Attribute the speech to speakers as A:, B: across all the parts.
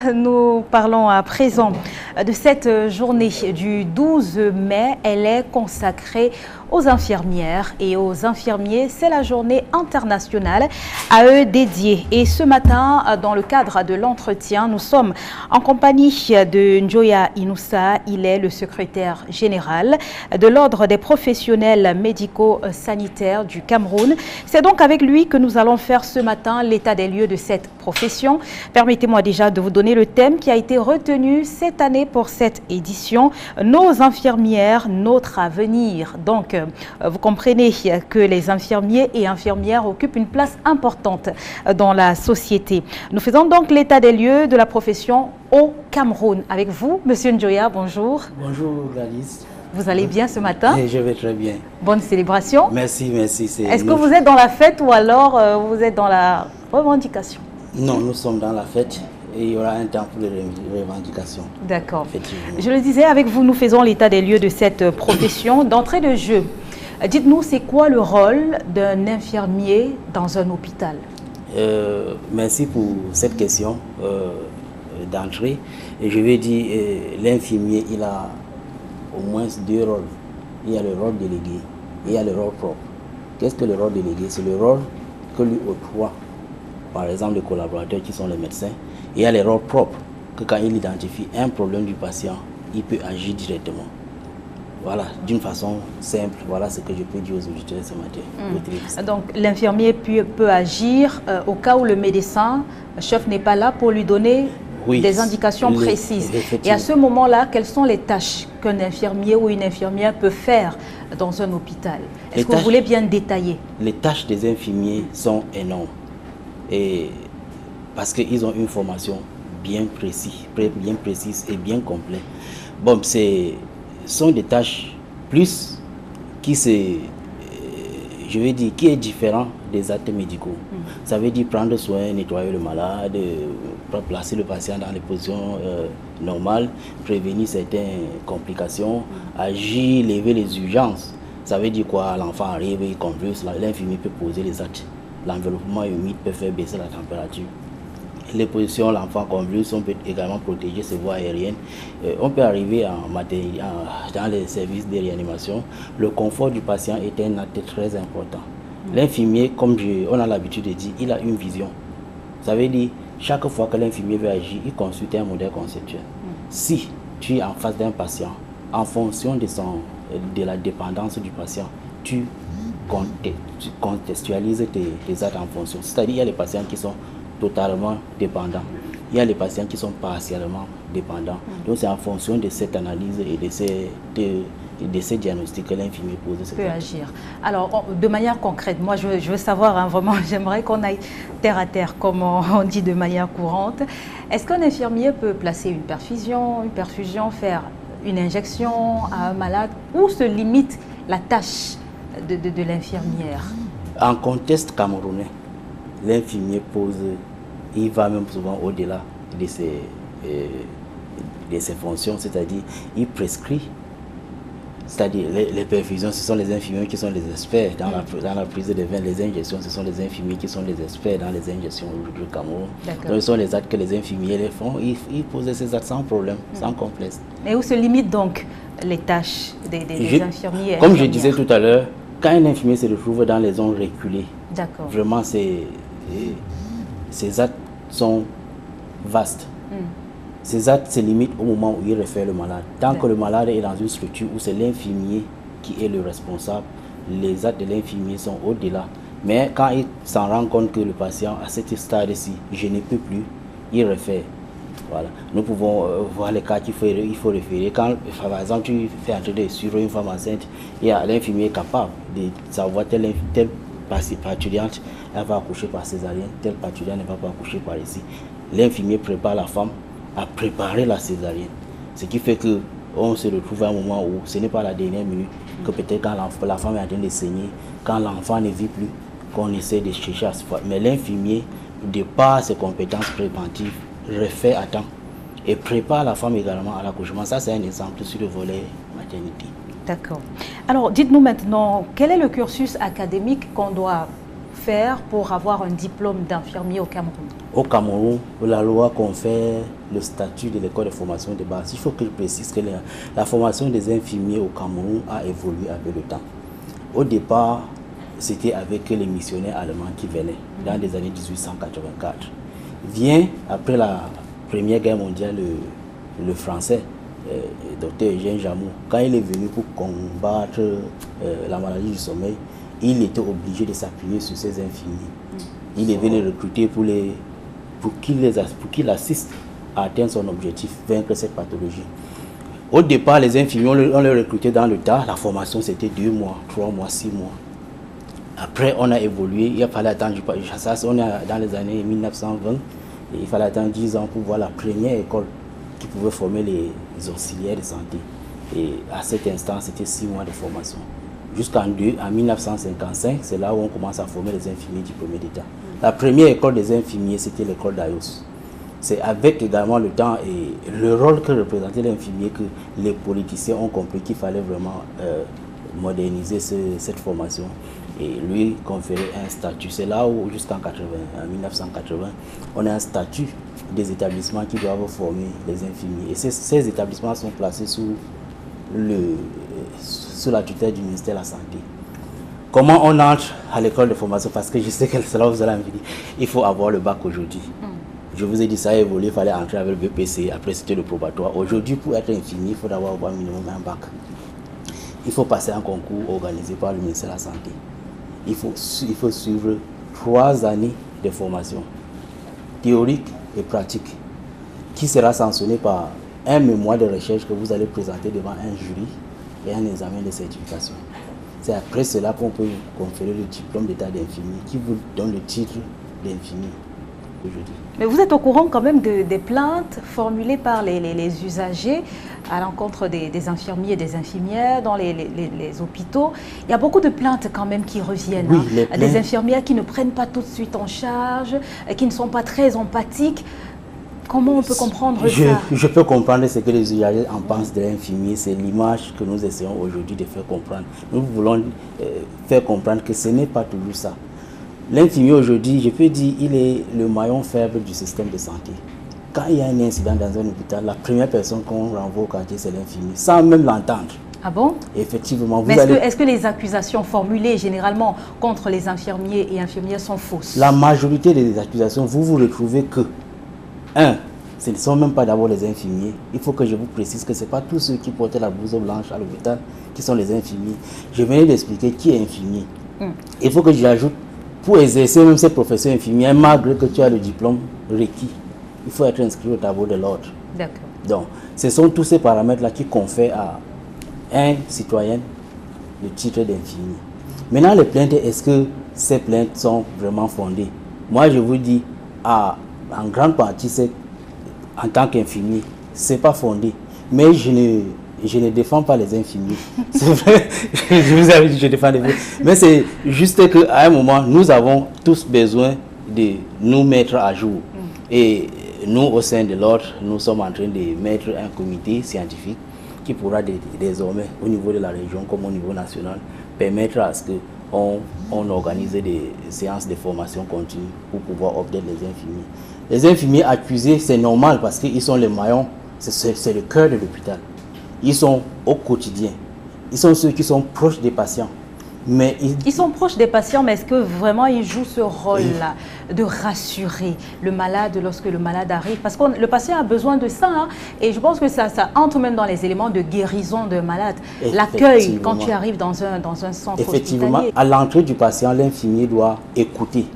A: Nous parlons à présent de cette journée du 12 mai. Elle est consacrée aux infirmières et aux infirmiers. C'est la journée internationale à eux dédiée. Et ce matin, dans le cadre de l'entretien, nous sommes en compagnie de Njoya Inoussa. Il est le secrétaire général de l'Ordre des professionnels médico-sanitaires du Cameroun. C'est donc avec lui que nous allons faire ce matin l'état des lieux de cette profession. Permettez-moi déjà de vous donner le thème qui a été retenu cette année pour cette édition, nos infirmières, notre avenir. Donc, vous comprenez que les infirmiers et infirmières occupent une place importante dans la société. Nous faisons donc l'état des lieux de la profession au Cameroun. Avec vous, Monsieur Njoya, bonjour.
B: Bonjour Gladys.
A: Vous allez bien ce matin?
B: Je vais très bien.
A: Bonne célébration.
B: Merci, merci.
A: Est-ce que vous êtes dans la fête ou alors vous êtes dans la revendication?
B: Non, nous sommes dans la fête et il y aura un temps pour les revendications.
A: D'accord. Je le disais, avec vous, nous faisons l'état des lieux de cette profession. D'entrée de jeu, dites-nous, c'est quoi le rôle d'un infirmier dans un hôpital?
B: Merci pour cette question d'entrée. Et je vais dire, l'infirmier, il a au moins deux rôles. Il y a le rôle délégué et il y a le rôle propre. Qu'est-ce que le rôle délégué? C'est le rôle que lui octroie, par exemple, les collaborateurs qui sont les médecins. Et il y a les rôles propres, que quand il identifie un problème du patient, il peut agir directement. Voilà, d'une façon simple, voilà ce que je peux dire aux auditeurs ce matin.
A: Donc l'infirmier peut agir au cas où le médecin chef n'est pas là pour lui donner des indications précises. Et à ce moment-là, quelles sont les tâches qu'un infirmier ou une infirmière peut faire dans un hôpital? Est-ce que vous voulez bien détailler? Les
B: tâches des infirmiers sont énormes. Et parce qu'ils ont une formation bien précise et bien complète. Bon, ce sont des tâches plus qui je vais dire, qui est différent des actes médicaux. Ça veut dire prendre soin, nettoyer le malade, placer le patient dans les positions normales, prévenir certaines complications, agir, lever les urgences. Ça veut dire quoi? L'enfant arrive, il convulse, l'infirmier peut poser les actes. L'enveloppement humide peut faire baisser la température. Les positions, l'enfant convulse, on peut également protéger ses voies aériennes. On peut arriver dans les services de réanimation. Le confort du patient est un acte très important. L'infirmier, comme on a l'habitude de dire, il a une vision. Ça veut dire, chaque fois que l'infirmier veut agir, il consulte un modèle conceptuel. Si tu es en face d'un patient, en fonction de la dépendance du patient, tu contextualises tes actes en fonction. C'est-à-dire, il y a les patients qui sont totalement dépendants. Il y a les patients qui sont partiellement dépendants. Donc c'est en fonction de cette analyse et de ces diagnostics que l'infirmier pose.
A: Peut agir. Alors, de manière concrète, moi je veux savoir, vraiment, j'aimerais qu'on aille terre à terre, comme on dit de manière courante. Est-ce qu'un infirmier peut placer une perfusion, faire une injection à un malade? Où se limite la tâche de l'infirmière?
B: En contexte camerounais, l'infirmier il va même souvent au-delà de ses fonctions, c'est-à-dire il prescrit, c'est-à-dire les perfusions, ce sont les infirmiers qui sont les experts dans la prise de vin, les injections, ce sont les infirmiers qui sont les experts dans les injections du Cameroun. Donc ce sont les actes que les infirmiers les font, ils posent ces actes sans problème, sans complexe.
A: Mais où se limitent donc les tâches des infirmiers?
B: Comme je disais tout à l'heure, quand un infirmier se retrouve dans les zones reculées, vraiment ces actes sont vastes. Ces actes se limitent au moment où il réfère le malade. Tant que le malade est dans une structure où c'est l'infirmier qui est le responsable, les actes de l'infirmier sont au-delà. Mais quand il s'en rend compte que le patient, à ce stade-ci, je ne peux plus, il réfère. Voilà. Nous pouvons voir les cas qu'il faut référer. Quand, par exemple, tu fais entrer sur une femme enceinte, il y a l'infirmier capable de savoir telle parturiente, elle va accoucher par césarienne, telle parturiente ne va pas accoucher par ici. L'infirmier prépare la femme à préparer la césarienne. Ce qui fait qu'on se retrouve à un moment où ce n'est pas la dernière minute, que peut-être quand la femme est en train de saigner, quand l'enfant ne vit plus, qu'on essaie de chercher à se faire. Mais l'infirmier, de par ses compétences préventives, refait à temps et prépare la femme également à l'accouchement. Ça, c'est un exemple sur le volet maternité.
A: D'accord. Alors, dites-nous maintenant, quel est le cursus académique qu'on doit faire pour avoir un diplôme d'infirmier au Cameroun?
B: Au Cameroun, la loi confère le statut de l'école de formation de base. Il faut que je précise que la formation des infirmiers au Cameroun a évolué avec le temps. Au départ, c'était avec les missionnaires allemands qui venaient dans les années 1884. Vient, après la Première Guerre mondiale, le français, docteur Eugène Jamou, quand il est venu pour combattre la maladie du sommeil, il était obligé de s'appuyer sur ces infirmiers. Il devait les recruter pour qu'ils assistent à atteindre son objectif, vaincre cette pathologie. Au départ, les infirmiers, on les recrutait dans le tas. La formation, c'était 2 mois, 3 mois, 6 mois. Après, on a évolué. Il a fallu attendre, ça, on est dans les années 1920. Et il fallait attendre 10 ans pour voir la première école qui pouvait former les auxiliaires de santé. Et à cet instant, c'était 6 mois de formation. Jusqu'en 1955, c'est là où on commence à former les infirmiers diplômés d'État. La première école des infirmiers, c'était l'école d'Ayos. C'est avec également le temps et le rôle que représentait l'infirmier que les politiciens ont compris qu'il fallait vraiment moderniser cette formation et lui conférer un statut. C'est là où, jusqu'en 1980, on a un statut des établissements qui doivent former les infirmiers. Et ces établissements sont placés sous la tutelle du ministère de la Santé. Comment on entre à l'école de formation? Parce que je sais que c'est là où vous allez me dire, il faut avoir le bac aujourd'hui. Je vous ai dit, ça a évolué, il fallait entrer avec le BPC, après c'était le probatoire. Aujourd'hui, pour être infirmier, il faut avoir au minimum un bac. Il faut passer un concours organisé par le ministère de la Santé. Il faut suivre 3 années de formation, théorique et pratique, qui sera sanctionné par un mémoire de recherche que vous allez présenter devant un jury et un examen de certification. C'est après cela qu'on peut vous conférer le diplôme d'état d'infirmier qui vous donne le titre d'infirmier aujourd'hui.
A: Mais vous êtes au courant quand même des plaintes formulées par les usagers à l'encontre des infirmiers et des infirmières dans les hôpitaux. Il y a beaucoup de plaintes quand même qui reviennent. Oui, des infirmières qui ne prennent pas tout de suite en charge, qui ne sont pas très empathiques. Comment on peut comprendre ça?
B: Je peux comprendre ce que les usagers en pensent de l'infirmier. C'est l'image que nous essayons aujourd'hui de faire comprendre. Nous voulons faire comprendre que ce n'est pas toujours ça. L'infirmier aujourd'hui, je peux dire, il est le maillon faible du système de santé. Quand il y a un incident dans un hôpital, la première personne qu'on renvoie au quartier, c'est l'infirmier, sans même l'entendre.
A: Ah bon?
B: Effectivement.
A: Mais est-ce que les accusations formulées généralement contre les infirmiers et infirmières sont fausses?
B: La majorité des accusations, vous retrouvez que, ce ne sont même pas d'abord les infirmiers. Il faut que je vous précise que ce n'est pas tous ceux qui portaient la blouse blanche à l'hôpital qui sont les infirmiers. Je venais d'expliquer qui est infirmier. Il faut que j'ajoute, pour exercer même cette profession infirmière, malgré que tu as le diplôme requis, il faut être inscrit au tableau de l'ordre.
A: D'accord.
B: Donc, ce sont tous ces paramètres-là qui confèrent à un citoyen le titre d'infirmier. Maintenant, les plaintes, est-ce que ces plaintes sont vraiment fondées? Moi, je vous dis, en grande partie, en tant qu'infirmier, ce n'est pas fondé. Mais je ne défends pas les infirmiers. C'est vrai, je vous avais dit que je défends les infirmiers. Mais c'est juste qu'à un moment, nous avons tous besoin de nous mettre à jour. Et nous, au sein de l'ordre, nous sommes en train de mettre un comité scientifique qui pourra désormais, au niveau de la région comme au niveau national, permettre à ce qu'on organise des séances de formation continue pour pouvoir obtenir les infirmiers. Les infirmiers accusés, c'est normal parce qu'ils sont les maillons, c'est le cœur de l'hôpital. Ils sont au quotidien. Ils sont ceux qui sont proches des patients. Mais
A: ils sont proches des patients, mais est-ce que vraiment ils jouent ce rôle-là de rassurer le malade lorsque le malade arrive? Parce que le patient a besoin de ça, hein, et je pense que ça entre même dans les éléments de guérison de malade. L'accueil quand tu arrives dans un centre
B: effectivement,
A: hospitalier.
B: À l'entrée du patient, l'infirmier doit écouter.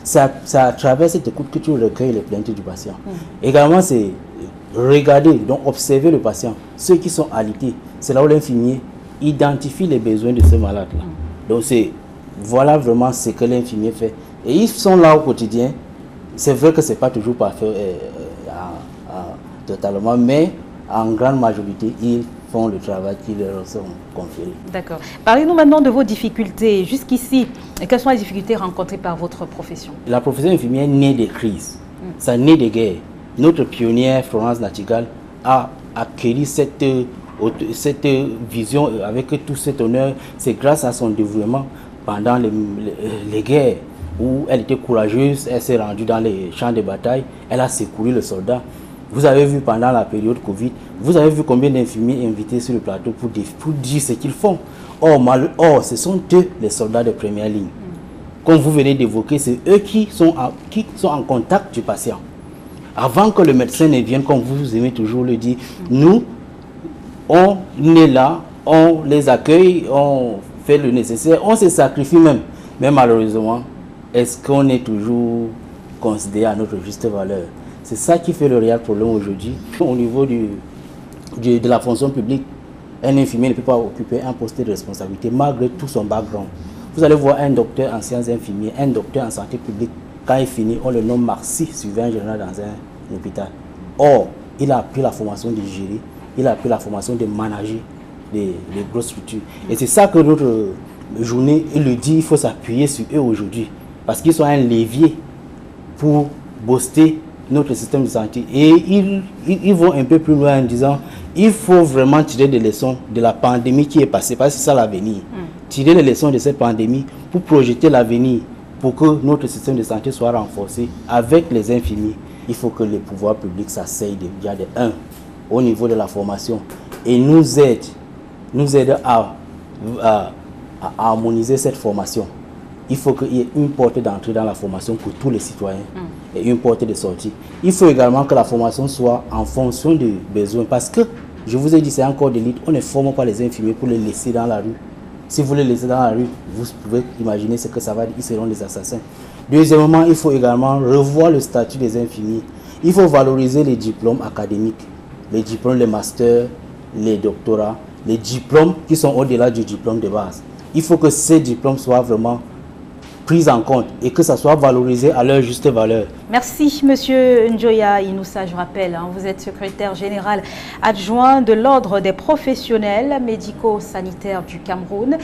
B: C'est à travers cette écoute que tu recueilles les plaintes du patient. Également, c'est regarder, donc observer le patient. Ceux qui sont alités, c'est là où l'infirmier identifie les besoins de ce malade-là. Donc voilà vraiment ce que l'infirmier fait. Et ils sont là au quotidien. C'est vrai que ce n'est pas toujours parfait totalement, mais en grande majorité, ils font le travail qui leur sont conférés.
A: D'accord. Parlez-nous maintenant de vos difficultés. Jusqu'ici, quelles sont les difficultés rencontrées par votre profession?
B: La profession infirmière naît des crises. Ça naît des guerres. Notre pionnière, Florence Nightingale, a acquis cette vision avec tout cet honneur. C'est grâce à son développement pendant les guerres. où elle était courageuse, elle s'est rendue dans les champs de bataille, elle a secouru le soldat. Vous avez vu pendant la période Covid, vous avez vu combien d'infirmiers invités sur le plateau pour dire ce qu'ils font. Or, ce sont eux les soldats de première ligne. Comme vous venez d'évoquer, c'est eux qui sont en contact du patient. Avant que le médecin ne vienne, comme vous aimez toujours le dire, nous, on est là, on les accueille, on fait le nécessaire, on se sacrifie même. Mais malheureusement, est-ce qu'on est toujours considéré à notre juste valeur? C'est ça qui fait le réel problème aujourd'hui. Au niveau de la fonction publique, un infirmier ne peut pas occuper un poste de responsabilité malgré tout son background. Vous allez voir un docteur en sciences infirmières, un docteur en santé publique, quand il finit, on le nomme Marcy, surveillant général dans un hôpital. Or, il a appris la formation de gérer, il a appris la formation de manager les grosses structures. Et c'est ça que notre journée, il le dit, il faut s'appuyer sur eux aujourd'hui. Parce qu'ils sont un levier pour booster notre système de santé. Et ils vont un peu plus loin en disant, il faut vraiment tirer des leçons de la pandémie qui est passée, parce que c'est ça l'avenir. Tirer les leçons de cette pandémie pour projeter l'avenir, pour que notre système de santé soit renforcé avec les infirmiers. Il faut que les pouvoirs publics s'asseyent déjà de un au niveau de la formation et nous aident à harmoniser cette formation. Il faut qu'il y ait une porte d'entrée dans la formation pour tous les citoyens et une porte de sortie. Il faut également que la formation soit en fonction des besoins, parce que, je vous ai dit, c'est un corps d'élite, on ne forme pas les infirmiers pour les laisser dans la rue. Si vous les laissez dans la rue, vous pouvez imaginer ce que ça va dire, ils seront des assassins. Deuxièmement, il faut également revoir le statut des infirmiers. Il faut valoriser les diplômes académiques, les diplômes, les masters, les doctorats, les diplômes qui sont au-delà du diplôme de base. Il faut que ces diplômes soient vraiment pris en compte et que ça soit valorisé à leur juste valeur.
A: Merci, Monsieur Njoya Inoussa. Je rappelle, vous êtes secrétaire général adjoint de l'Ordre des professionnels médico-sanitaires du Cameroun.